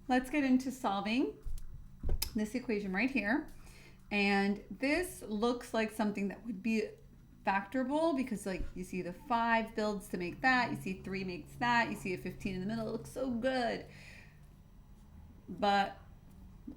let's get into solving this equation right here. And this looks like something that would be factorable because like you see the 5 builds to make that, you see 3 makes that, you see a 15 in the middle. It looks so good. But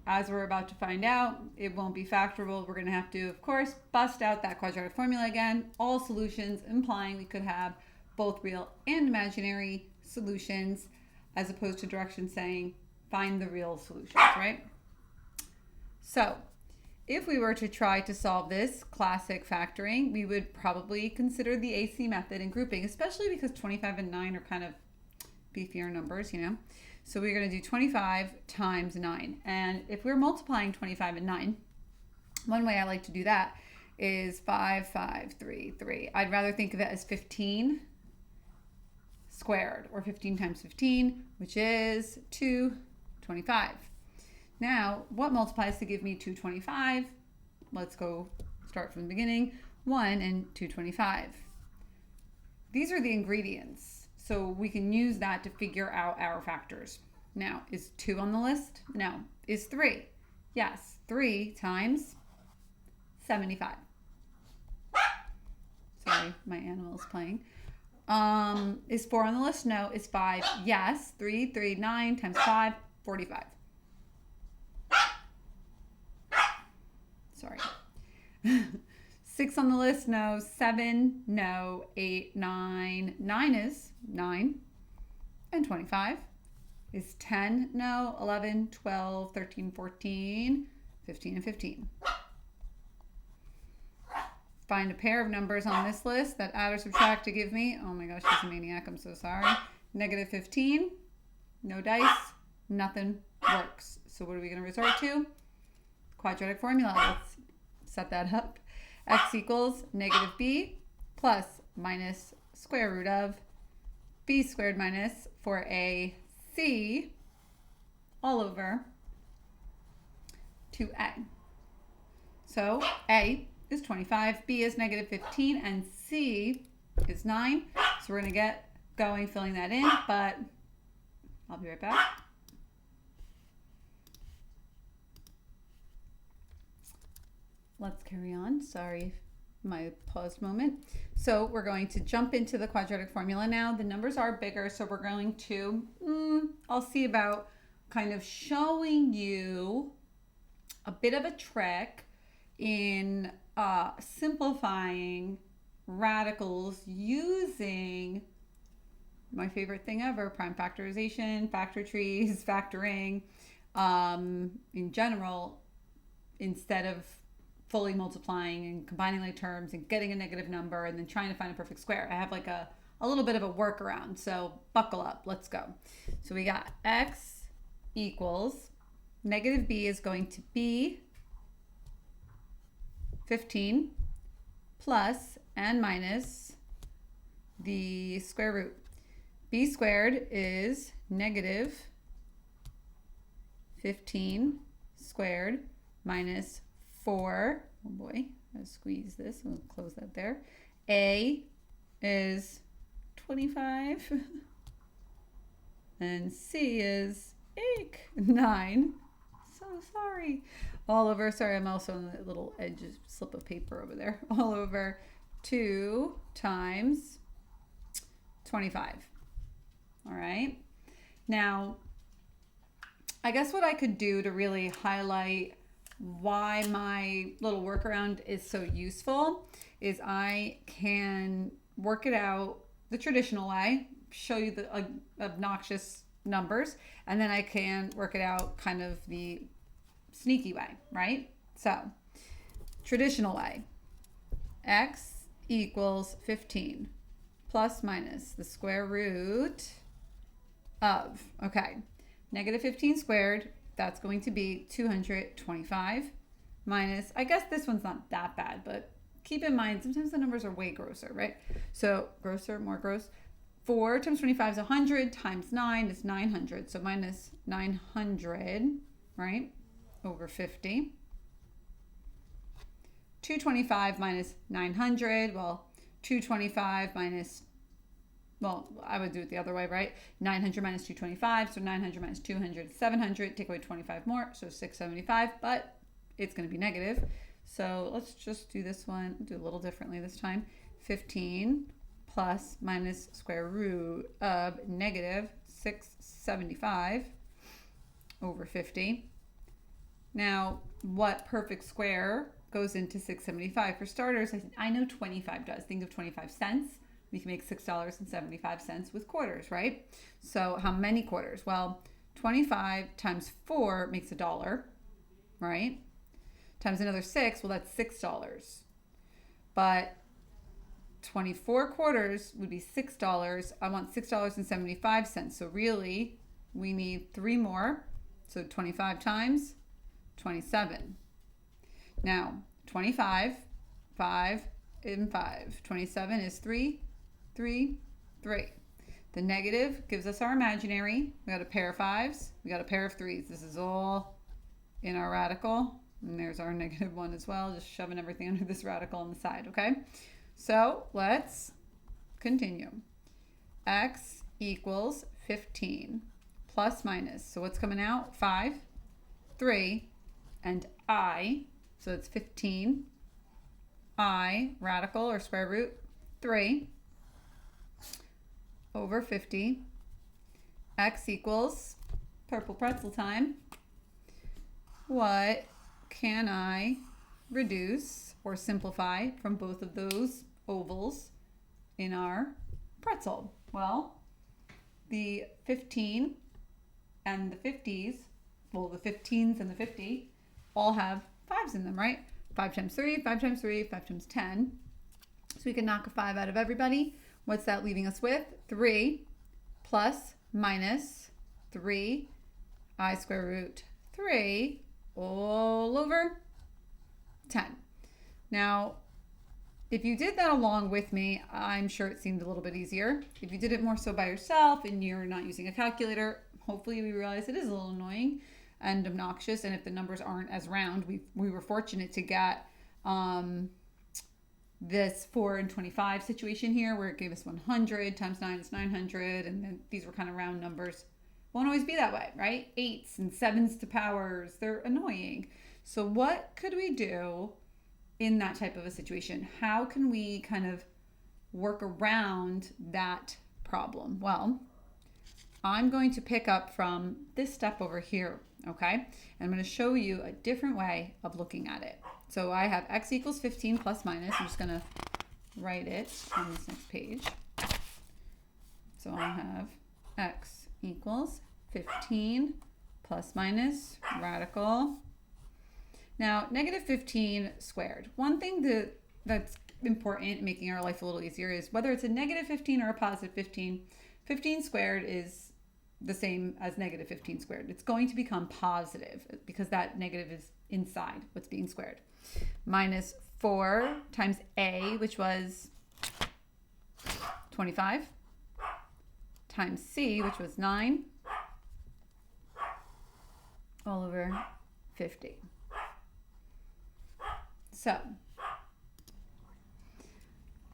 as we're about to find out, it won't be factorable. We're going to have to, of course, bust out that quadratic formula again. All solutions implying we could have both real and imaginary solutions as opposed to directions saying find the real solutions, right? So if we were to try to solve this classic factoring, we would probably consider the AC method and grouping, especially because 25 and 9 are kind of beefier numbers, you know. So we're going to do 25 times 9. And if we're multiplying 25 and 9, one way I like to do that is 5, 5, 3, 3. I'd rather think of it as 15 squared, or 15 times 15, which is 225. Now, what multiplies to give me 225? Let's go start from the beginning. 1 and 225. These are the ingredients, so we can use that to figure out our factors. Now, is 2 on the list? No. Is 3? Yes. 3 times 75. Sorry, my animal's playing. Is 4 on the list? No. Is 5? Yes. 3, 3, 9 times 5, 45. Sorry. 6 on the list? No. 7? No. 8, 9. 9 is 9. And 25. Is 10? No. 11, 12, 13, 14, 15, and 15. Find a pair of numbers on this list that add or subtract to give me, oh my gosh, she's a maniac, I'm so sorry. Negative 15, no dice, nothing works. So what are we going to resort to? Quadratic formula. Let's set that up. X equals negative b plus minus square root of b squared minus 4ac all over 2a. So a is 25, b is negative 15, and c is 9. So we're going to get going filling that in, but I'll be right back. Let's carry on. Sorry, my paused moment. So we're going to jump into the quadratic formula now. The numbers are bigger, so we're going to, I'll see about kind of showing you a bit of a trick in simplifying radicals using my favorite thing ever, prime factorization, factor trees, factoring, in general, instead of fully multiplying and combining like terms and getting a negative number and then trying to find a perfect square. I have like a little bit of a workaround, so buckle up, let's go. So we got x equals negative b is going to be 15 plus and minus the square root. B squared is negative 15 squared minus 4. Oh boy, I'll squeeze this. We'll close that there. A is 25. And C is 9. So sorry. All over, sorry, I'm also on the little edge slip of paper over there. All over 2 times 25. All right. Now, I guess what I could do to really highlight why my little workaround is so useful is I can work it out the traditional way, show you the obnoxious numbers, and then I can work it out kind of the sneaky way, right? So, traditional way, x equals 15 plus minus the square root of, okay, negative 15 squared, that's going to be 225 minus, I guess this one's not that bad, but keep in mind, sometimes the numbers are way grosser, right? So grosser, more gross. 4 times 25 is 100 times 9 is 900. So minus 900, right, over 50. 225 minus 900, well, 225 minus well, I would do it the other way, right? 900 minus 225, so 900 minus 200 is 700. Take away 25 more, so 675, but it's going to be negative. So let's just do this one, do a little differently this time. 15 plus minus square root of negative 675 over 50. Now, what perfect square goes into 675? For starters, I know 25 does. Think of 25 cents. We can make $6.75 with quarters, right? So how many quarters? Well, 25 times 4 makes $1, right? Times another 6, well, that's $6. But 24 quarters would be $6. I want $6.75. So really, we need 3 more. So 25 times 27. Now, 25, 5, and 5. 27 is 3, 3, 3. The negative gives us our imaginary. We got a pair of 5s. We got a pair of 3s. This is all in our radical. And there's our negative 1 as well. Just shoving everything under this radical on the side, okay? So let's continue. X equals 15 plus minus. So what's coming out? 5, 3, and I. So it's 15. I, radical or square root, 3 over 50. X equals purple pretzel time. What can I reduce or simplify from both of those ovals in our pretzel? Well, the 15 and the 50s, well, the 15s and the 50 all have 5s in them, right? 5 times 3, 5 times 3, 5 times 10. So we can knock a 5 out of everybody. What's that leaving us with? 3 plus minus 3 I square root 3 all over 10. Now, if you did that along with me, I'm sure it seemed a little bit easier. If you did it more so by yourself and you're not using a calculator, hopefully we realize it is a little annoying and obnoxious. And if the numbers aren't as round, we were fortunate to get this 4 and 25 situation here where it gave us 100 times 9 is 900. And then these were kind of round numbers. Won't always be that way, right? 8s and 7s to powers, they're annoying. So what could we do in that type of a situation? How can we kind of work around that problem? Well, I'm going to pick up from this step over here, okay? And I'm going to show you a different way of looking at it. So I have x equals 15 plus minus. I'm just going to write it on this next page. So I have x equals 15 plus minus radical. Now, negative 15 squared. One thing that's important in making our life a little easier is whether it's a negative 15 or a positive 15, 15 squared is the same as negative 15 squared. It's going to become positive because that negative is inside what's being squared. Minus 4 times a, which was 25, times c, which was 9, all over 50.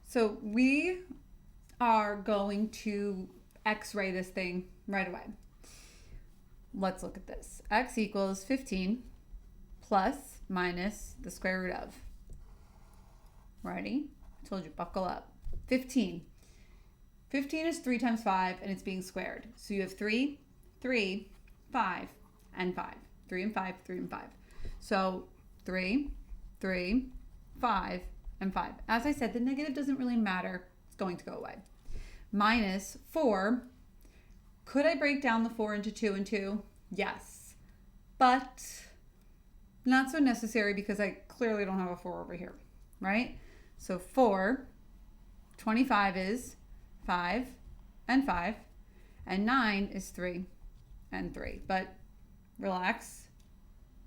So we are going to x-ray this thing right away. Let's look at this. X equals 15 plus minus the square root of. Ready? I told you, buckle up. 15. 15 is 3 times 5 and it's being squared. So you have 3, 3, 5, and 5. 3 and 5, 3 and 5. So 3, 3, 5, and 5. As I said, the negative doesn't really matter. It's going to go away. Minus 4. Could I break down the 4 into 2 and 2? Yes. But not so necessary because I clearly don't have a 4 over here, right? So 4, 25 is 5 and 5, and 9 is 3 and 3. But relax.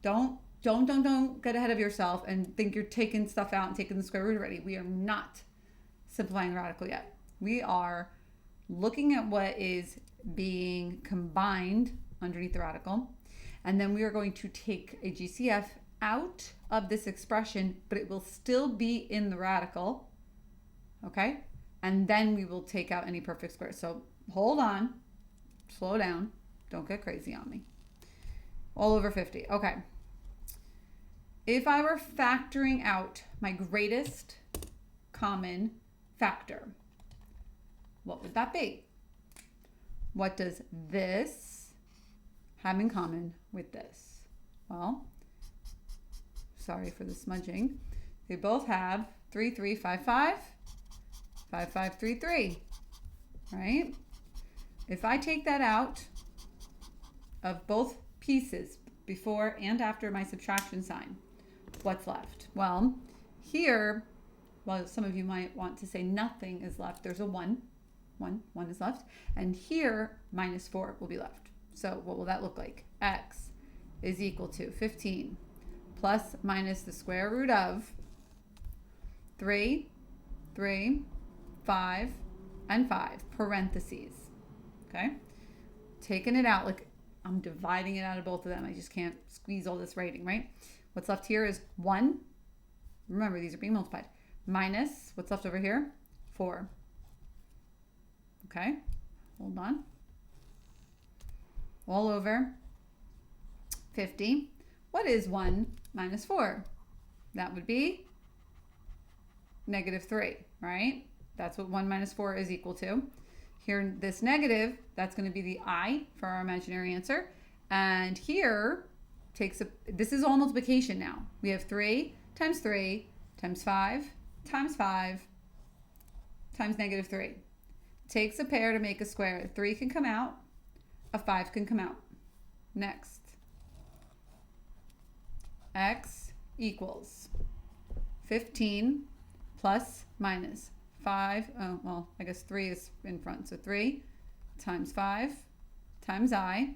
Don't get ahead of yourself and think you're taking stuff out and taking the square root already. We are not simplifying the radical yet. We are looking at what is being combined underneath the radical, and then we are going to take a GCF out of this expression, but it will still be in the radical, okay? and then we will take out any perfect squares. So hold on, slow down, don't get crazy on me. All over 50. Okay. If I were factoring out my greatest common factor, what would that be? What does this have in common with this? Well, sorry for the smudging. They both have 3, 3, 5, 5, 5, 5, 3, 3, right? If I take that out of both pieces before and after my subtraction sign, what's left? Well, here, well, some of you might want to say nothing is left. There's a 1. 1 is left. And here, minus 4 will be left. So what will that look like? X is equal to 15 plus minus the square root of 3, 3, 5, and 5, parentheses. Okay? Taking it out, like I'm dividing it out of both of them. I just can't squeeze all this writing, right? What's left here is 1. Remember, these are being multiplied. Minus, what's left over here? 4. Okay, hold on. All over 50. What is 1 minus 4? That would be -3, right? That's what 1 minus 4 is equal to. Here, this negative, that's going to be the I for our imaginary answer. And here, this is all multiplication now. We have 3 times 3 times 5 times 5 times -3. Takes a pair to make a square. 3 can come out, a 5 can come out. Next. X equals 15 plus minus 5. Oh, well, I guess 3 is in front. So 3 times 5 times I.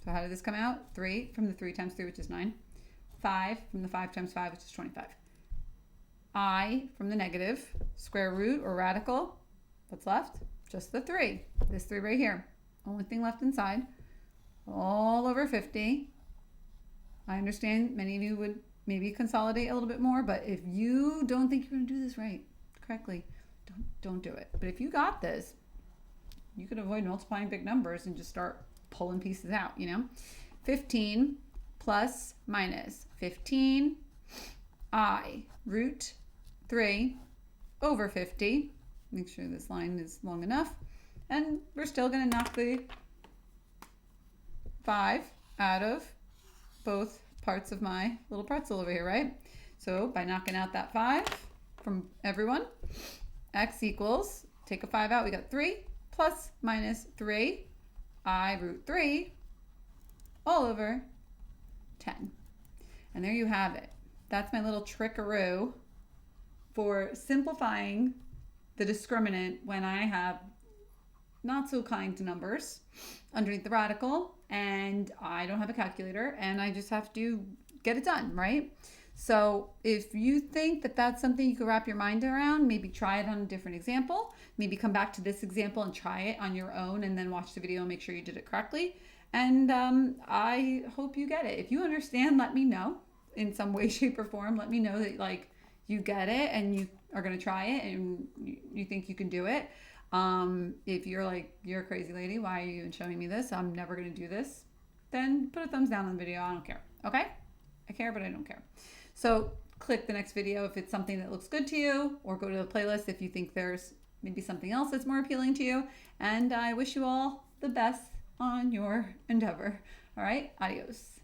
So how did this come out? 3 from the 3 times 3, which is 9. 5 from the 5 times 5, which is 25. I from the negative, square root or radical. What's left? Just the 3. This 3 right here. Only thing left inside. All over 50. I understand many of you would maybe consolidate a little bit more, but if you don't think you're going to do this right, correctly, don't do it. But if you got this, you could avoid multiplying big numbers and just start pulling pieces out, you know? 15 plus minus 15 I root 3 over 50. Make sure this line is long enough. And we're still going to knock the 5 out of both parts of my little pretzel over here, right? So by knocking out that 5 from everyone, x equals, take a 5 out, we got 3 plus minus 3, I root 3 all over 10. And there you have it. That's my little trickaroo for simplifying the discriminant when I have not so kind numbers underneath the radical and I don't have a calculator and I just have to get it done, right? So if you think that that's something you could wrap your mind around, maybe try it on a different example. Maybe come back to this example and try it on your own and then watch the video and make sure you did it correctly. And I hope you get it. If you understand, let me know in some way, shape, or form. Let me know that like you get it and you are going to try it and you think you can do it. If you're like, you're a crazy lady, why are you even showing me this? I'm never going to do this. Then put a thumbs down on the video. I don't care. Okay? I care, but I don't care. So click the next video if it's something that looks good to you, or go to the playlist if you think there's maybe something else that's more appealing to you. And I wish you all the best on your endeavor. All right? Adios.